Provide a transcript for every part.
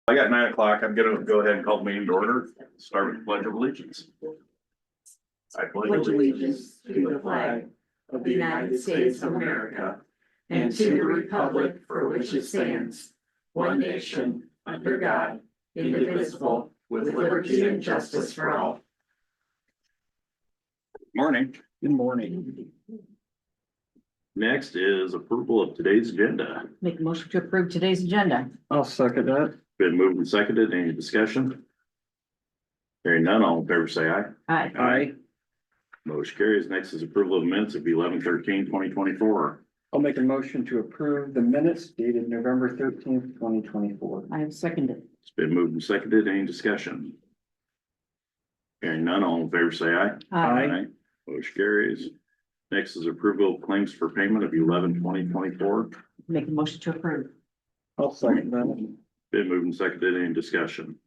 I got 9 o'clock. I'm gonna go ahead and call the meeting to order. Start with the Pledge of Allegiance. I Pledge allegiance to the flag of the United States of America and to the republic for which it stands, one nation, under God, indivisible, with liberty and justice for all. Morning. Good morning. Next is approval of today's agenda. Make a motion to approve today's agenda. I'll second that. Been moved and seconded. Any discussion? Hearing none, all in favor say aye. Aye. Aye. Motion carries. Next is approval of minutes of 11/13/2024. I'll make a motion to approve the minutes dated November 13th, 2024. I have seconded. It's been moved and seconded. Any discussion? Hearing none, all in favor say aye. Aye. Motion carries. Next is approval of claims for payment of 11/20/24. Make a motion to approve. I'll second that. Been moved and seconded. Any discussion?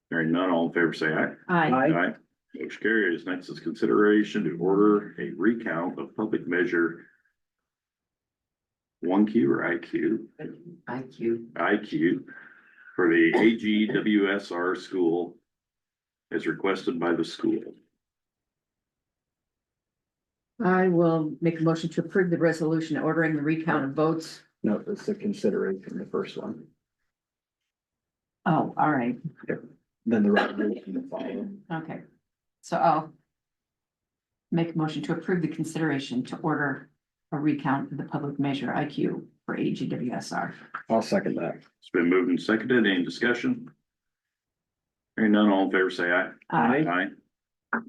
Hearing none, all in favor say aye. Aye. Motion carries. Next is consideration to order a recount of public measure 1Q or IQ for the AGWSR school as requested by the school. I will make a motion to approve the resolution ordering the recount of votes. No, it's the consideration, the first one. Oh, all right. Then the resolution will follow. Okay. So I'll make a motion to approve the consideration to order a recount of the public measure IQ for AGWSR. I'll second that. It's been moved and seconded. Any discussion? Hearing none, all in favor say aye. Aye.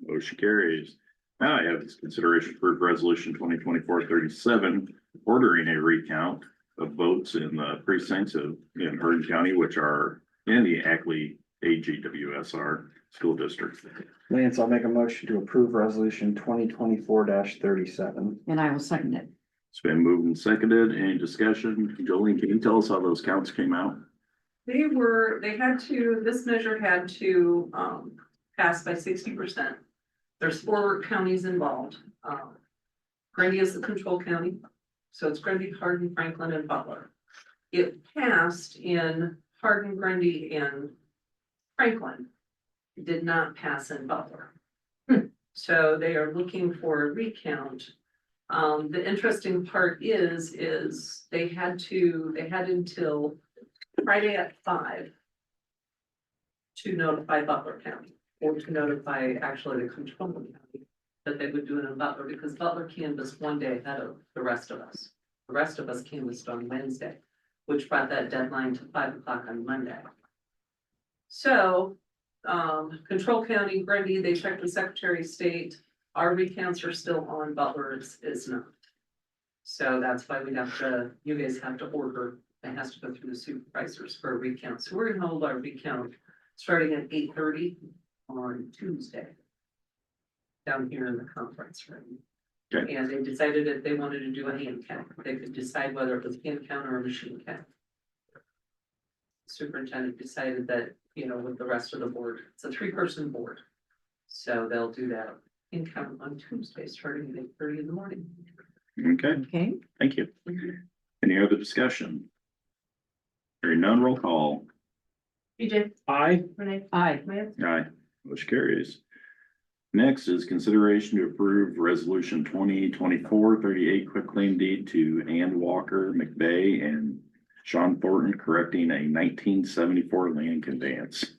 Motion carries. Now I have this consideration for resolution 2024-37, ordering a recount of votes in the precincts in Hardin County, which are in the Ackley AGWSR school district. Lance, I'll make a motion to approve resolution 2024-37. And I will second it. It's been moved and seconded. Any discussion? Jolene, can you tell us how those counts came out? This measure had to, pass by 60%. There's 4 counties involved. Grundy is the control county, so it's Grundy, Hardin, Franklin, and Butler. It passed in Hardin, Grundy, and Franklin. It did not pass in Butler. So they are looking for a recount. The interesting part is they had until Friday at 5 to notify Butler County, or to notify actually the control county that they would do it in Butler, because Butler canvassed one day ahead of the rest of us. The rest of us canvassed on Wednesday, which brought that deadline to 5 o'clock on Monday. So, control county, Grundy, they checked with Secretary of State. Our recounts are still on, Butler's is not. So that's why you guys have to order, it has to go through the supervisors for a recount. So we're gonna hold our recount starting at 8:30 on Tuesday. Down here in the conference room. Okay. And they decided if they wanted to do a hand count, they could decide whether it was hand count or a machine count. Superintendent decided that, with the rest of the board, it's a 3-person board. So they'll do that in count on Tuesday, starting at 8:30 in the morning. Okay, Okay. thank you. Any other discussion? Hearing none, roll call. BJ. Aye. Renee. Aye. Aye. Motion carries. Next is consideration to approve resolution 2024-38 quitclaim deed to Ann Walker McVeigh and Sean Thornton correcting a 1974 land conveyance.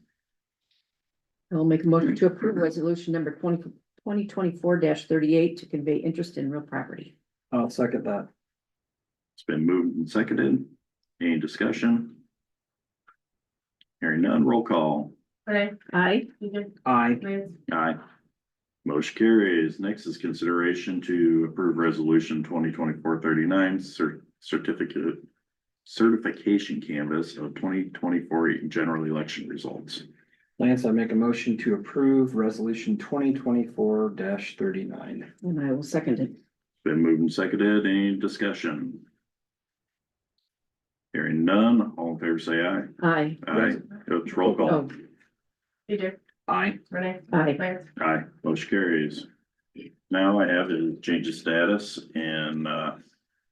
I will make a motion to approve resolution number 2024-38 to convey interest in real property. I'll second that. It's been moved and seconded. Any discussion? Hearing none, roll call. Renee. Aye. BJ. Aye. Lance. Aye. Motion carries. Next is consideration to approve resolution 2024-39 certification canvas of 2024 general election results. Lance, I make a motion to approve resolution 2024-39. And I will second it. Been moved and seconded. Any discussion? Hearing none, all in favor say aye. Aye. Aye. Coach, roll call. Oh, BJ. Aye. Renee. Aye. Lance. Aye. Motion carries. Now I have to change the status in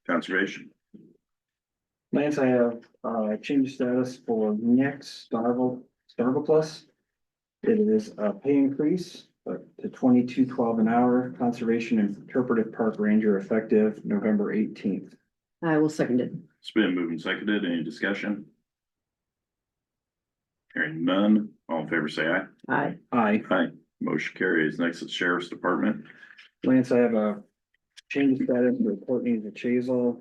conservation. Lance, I have, change status for next Starva Plus. It is a pay increase, but to 22.12 an hour, conservation and interpretive park ranger effective November 18th. I will second it. It's been moved and seconded. Any discussion? Hearing none, all in favor say aye. Aye. Aye. Aye. Motion carries. Next is Sheriff's Department. Lance, I have a change of status for Courtney Chazal.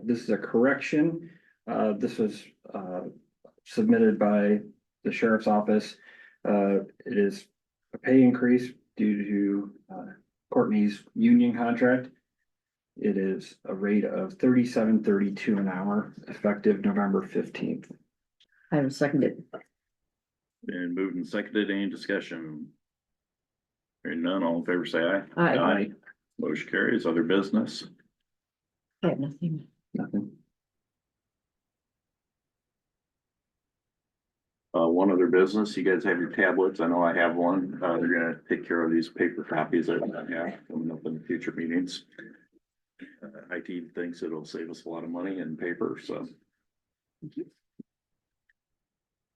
This is a correction. This was, submitted by the sheriff's office. It is a pay increase due to, Courtney's union contract. It is a rate of $37.32 an hour, effective November 15th. I will second it. Been moved and seconded. Any discussion? Hearing none, all in favor say aye. Aye. Motion carries. Other business. I have nothing. Nothing. One other business, you guys have your tablets. I know I have one. They're gonna take care of these paper copies that I have coming up in the future meetings. IT thinks it'll save us a lot of money in paper, so.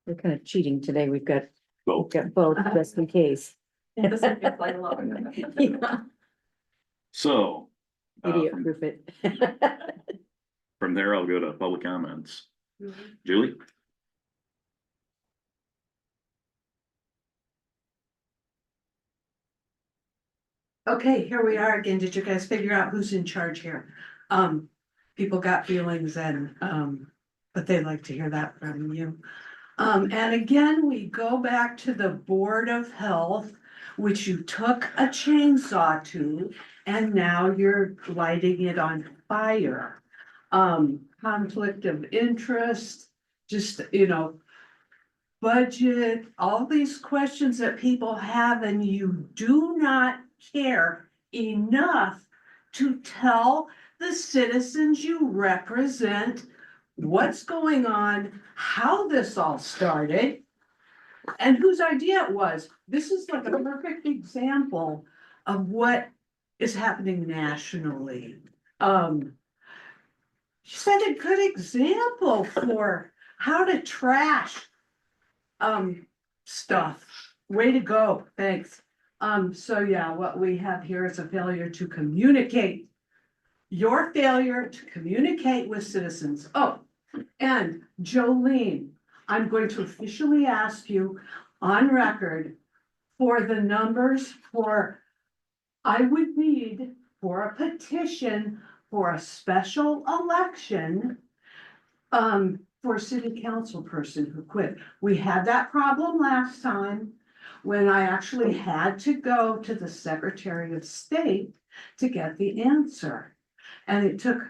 We're kind of cheating today. We've got Both. both just in case. It doesn't get quite a lot. Yeah. So. Idiot From proof it. from there, I'll go to public comments. Julie? Okay, here we are again. Did you guys figure out who's in charge here? People got feelings and, but they'd like to hear that from you. And again, we go back to the Board of Health, which you took a chainsaw to, and now you're lighting it on fire. Conflict of interest, just, budget, all these questions that people have, and you do not care enough to tell the citizens you represent what's going on, how this all started, and whose idea it was. This is like a perfect example of what is happening nationally. Set a good example for how to trash stuff. Way to go, thanks. So yeah, what we have here is a failure to communicate. Your failure to communicate with citizens. Oh, and Jolene, I'm going to officially ask you on record for the numbers I would need for a petition for a special election for a city council person who quit. We had that problem last time when I actually had to go to the Secretary of State to get the answer. And it took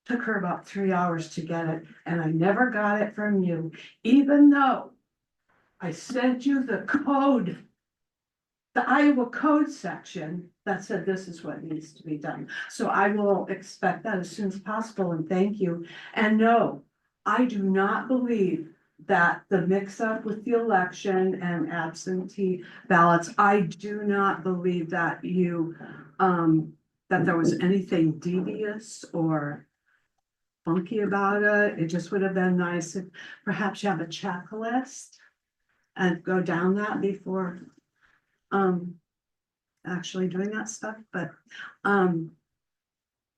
her about 3 hours to get it, and I never got it from you, even though I sent you the code, the Iowa code section that said this is what needs to be done. So I will expect that as soon as possible, and thank you. And no, I do not believe that the mix-up with the election and absentee ballots, I do not believe that that there was anything devious or funky about it. It just would have been nice if perhaps you have a checklist and go down that before actually doing that stuff, but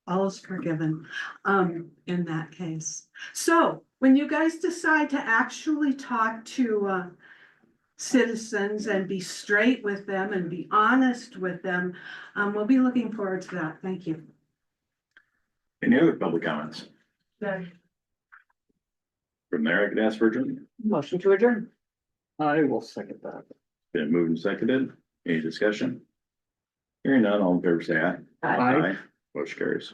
all is forgiven in that case. So when you guys decide to actually talk to citizens and be straight with them and be honest with them, we'll be looking forward to that. Thank you. Any other public comments? From there, I could ask for adjournment. Motion to adjourn. I will second that. Been moved and seconded. Any discussion? Hearing none, all in favor say aye. Aye. Motion carries.